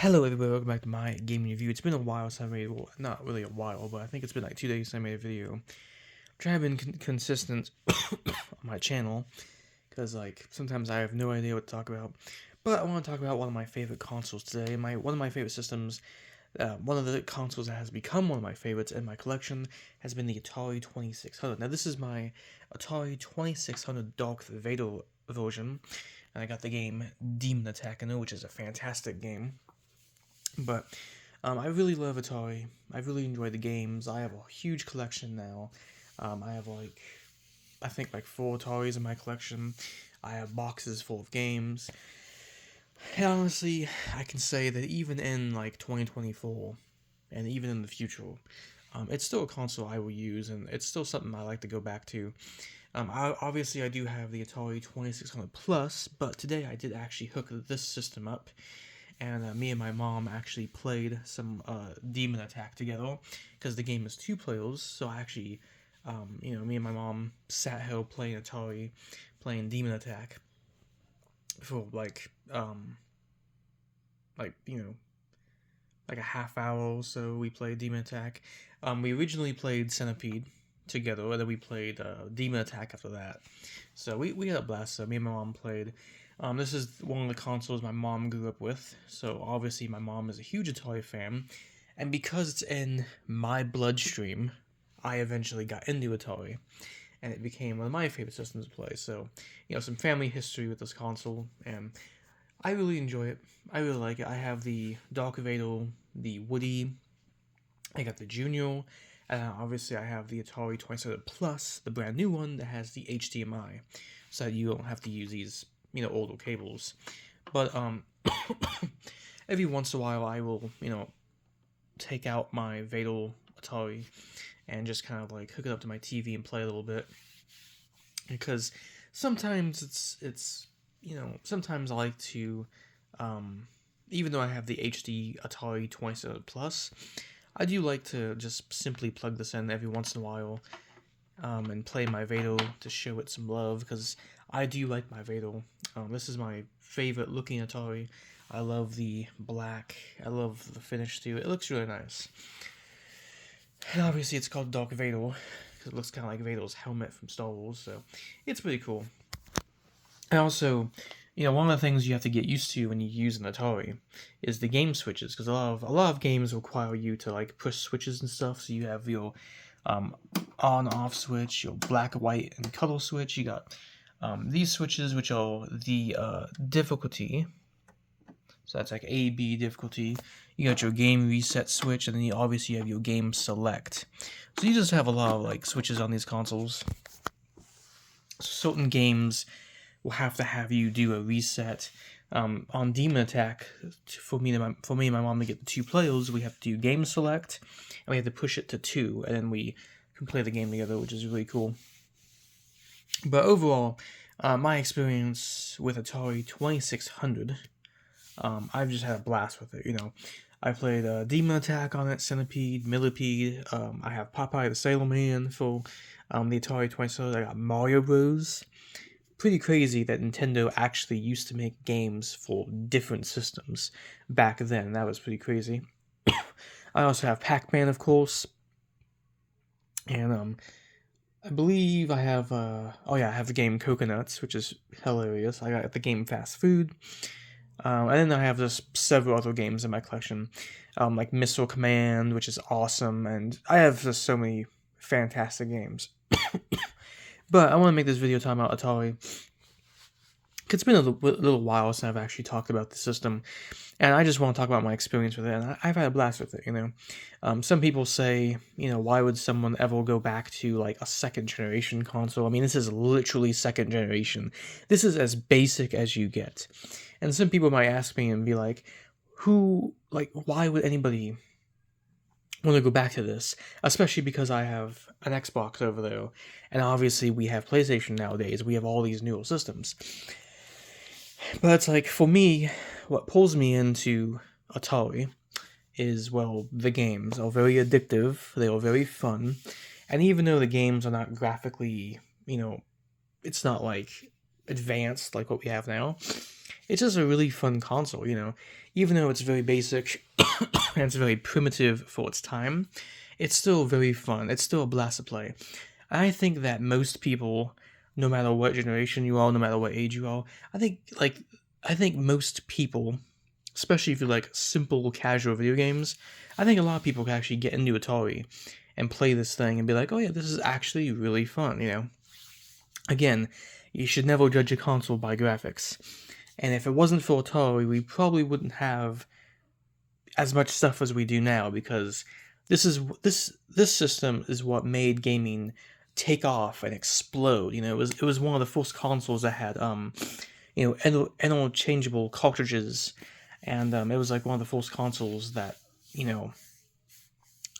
Hello everybody, welcome back to my gaming review. It's been a while since I made, well, not really a while, but I think it's been like 2 days since I made a video. I'm trying to be consistent on my channel, because like, sometimes I have no idea what to talk about. But I want to talk about one of my favorite consoles today. One of my favorite systems, one of the consoles that has become one of my favorites in my collection has been the Atari 2600. Now this is my Atari 2600 Dark Vader version, and I got the game Demon Attack in it, which is a fantastic game. But I really love Atari. I really enjoy the games. I have a huge collection now. I have I think like 4 Ataris in my collection. I have boxes full of games. And honestly, I can say that even in like 2024, and even in the future, it's still a console I will use, and it's still something I like to go back to. Obviously, I do have the Atari 2600 Plus, but today I did actually hook this system up, and me and my mom actually played some Demon Attack together, because the game is 2 players, so I actually, me and my mom sat here playing Atari, playing Demon Attack, for like a half hour or so. We played Demon Attack. We originally played Centipede together, and then we played Demon Attack after that. So we had a blast. So me and my mom played. This is one of the consoles my mom grew up with, so obviously my mom is a huge Atari fan, and because it's in my bloodstream, I eventually got into Atari, and it became one of my favorite systems to play. So, some family history with this console, and I really enjoy it. I really like it. I have the Dark Vader, the Woody, I got the Junior, and obviously I have the Atari 27 Plus, the brand new one that has the HDMI, so that you don't have to use these older cables. But every once in a while I will, take out my Vader Atari and just kind of like hook it up to my TV and play a little bit, because sometimes it's sometimes I like to, even though I have the HD Atari 27 Plus, I do like to just simply plug this in every once in a while, and play my Vader to show it some love, because I do like my Vader. This is my favorite looking Atari. I love the black. I love the finish too. It looks really nice. And obviously it's called Dark Vader, because it looks kind of like Vader's helmet from Star Wars, so it's pretty cool. And also, one of the things you have to get used to when you use an Atari is the game switches, because a lot of games require you to like push switches and stuff. So you have your on-off switch, your black, white, and color switch. You got these switches, which are the difficulty. So that's like A, B difficulty. You got your game reset switch, and then you obviously have your game select. So you just have a lot of like switches on these consoles. Certain games will have to have you do a reset. On Demon Attack, for me and my mom to get the 2 players, we have to do game select, and we have to push it to 2, and then we can play the game together, which is really cool. But overall, my experience with Atari 2600, I've just had a blast with it. I played Demon Attack on it, Centipede, Millipede. I have Popeye the Sailor Man for the Atari 2600. I got Mario Bros. Pretty crazy that Nintendo actually used to make games for different systems back then. That was pretty crazy. I also have Pac-Man, of course, and I believe I have I have the game Coconuts, which is hilarious. I got the game Fast Food, and then I have just several other games in my collection, like Missile Command, which is awesome, and I have just so many fantastic games. But I want to make this video talking about Atari. It's been a little while since I've actually talked about the system, and I just want to talk about my experience with it, and I've had a blast with it. Some people say, why would someone ever go back to like a 2nd generation console? I mean, this is literally 2nd generation. This is as basic as you get. And some people might ask me and be like, why would anybody want to go back to this, especially because I have an Xbox over there, and obviously we have PlayStation nowadays. We have all these newer systems. But it's like, for me, what pulls me into Atari is, well, the games are very addictive, they are very fun, and even though the games are not graphically, it's not like advanced like what we have now, it's just a really fun console. even though it's very basic and it's very primitive for its time, it's still very fun. It's still a blast to play. I think that most people, no matter what generation you are, no matter what age you are, I think most people, especially if you like simple, casual video games, I think a lot of people can actually get into Atari and play this thing and be like, oh yeah, this is actually really fun, you know? Again, you should never judge a console by graphics. And if it wasn't for Atari, we probably wouldn't have as much stuff as we do now, because this system is what made gaming take off and explode. You know, it was one of the first consoles that had interchangeable cartridges, and it was like one of the first consoles that, you know,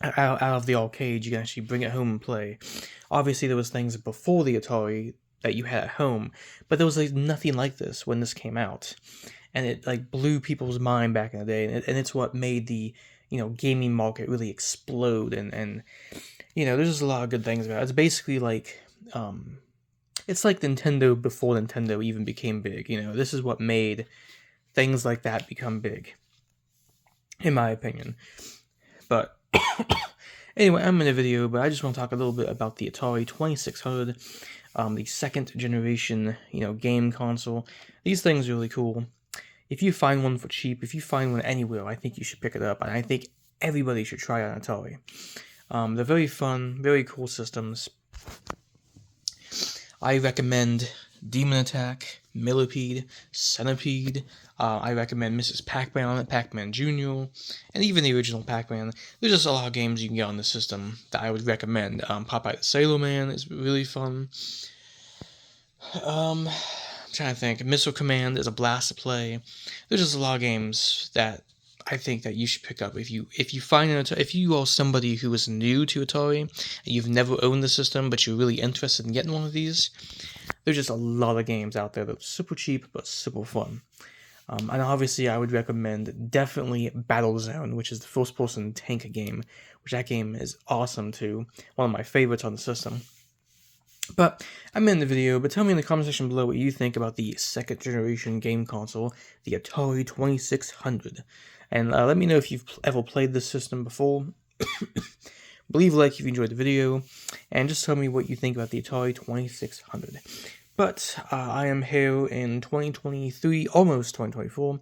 out of the arcade you can actually bring it home and play. Obviously there was things before the Atari that you had at home, but there was like nothing like this when this came out, and it like blew people's mind back in the day, and it's what made the, you know, gaming market really explode. And you know, there's just a lot of good things about it. It's basically like it's like Nintendo before Nintendo even became big. You know, this is what made things like that become big, in my opinion. But anyway, I'm in a video, but I just want to talk a little bit about the Atari 2600, the second generation, you know, game console. These things are really cool. If you find one for cheap, if you find one anywhere, I think you should pick it up, and I think everybody should try out Atari. They're very fun, very cool systems. I recommend Demon Attack, Millipede, Centipede. I recommend Mrs. Pac-Man on it, Pac-Man Jr., and even the original Pac-Man. There's just a lot of games you can get on the system that I would recommend. Popeye the Sailor Man is really fun. I'm trying to think. Missile Command is a blast to play. There's just a lot of games that I think that you should pick up if you find if you are somebody who is new to Atari and you've never owned the system but you're really interested in getting one of these. There's just a lot of games out there that's super cheap but super fun. And obviously I would recommend definitely Battlezone, which is the first person tank game, which that game is awesome too. One of my favorites on the system. But I'm in the video, but tell me in the comment section below what you think about the second generation game console, the Atari 2600. And let me know if you've ever played this system before. Leave a like if you enjoyed the video, and just tell me what you think about the Atari 2600. But I am here in 2023, almost 2024,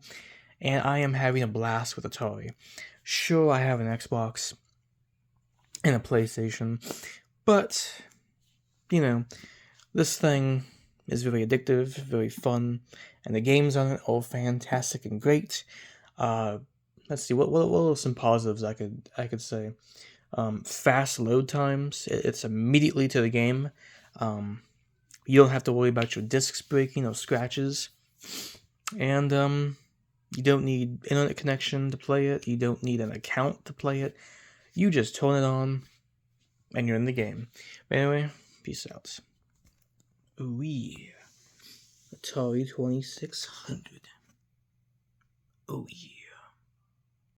and I am having a blast with Atari. Sure, I have an Xbox and a PlayStation, but, you know, this thing is very addictive, very fun, and the games on it are fantastic and great. Let's see, what are some positives I could say? Fast load times. It's immediately to the game. You don't have to worry about your discs breaking or scratches. And you don't need internet connection to play it. You don't need an account to play it. You just turn it on and you're in the game. But anyway, peace out. Ooh yeah. Atari 2600. Oh yeah.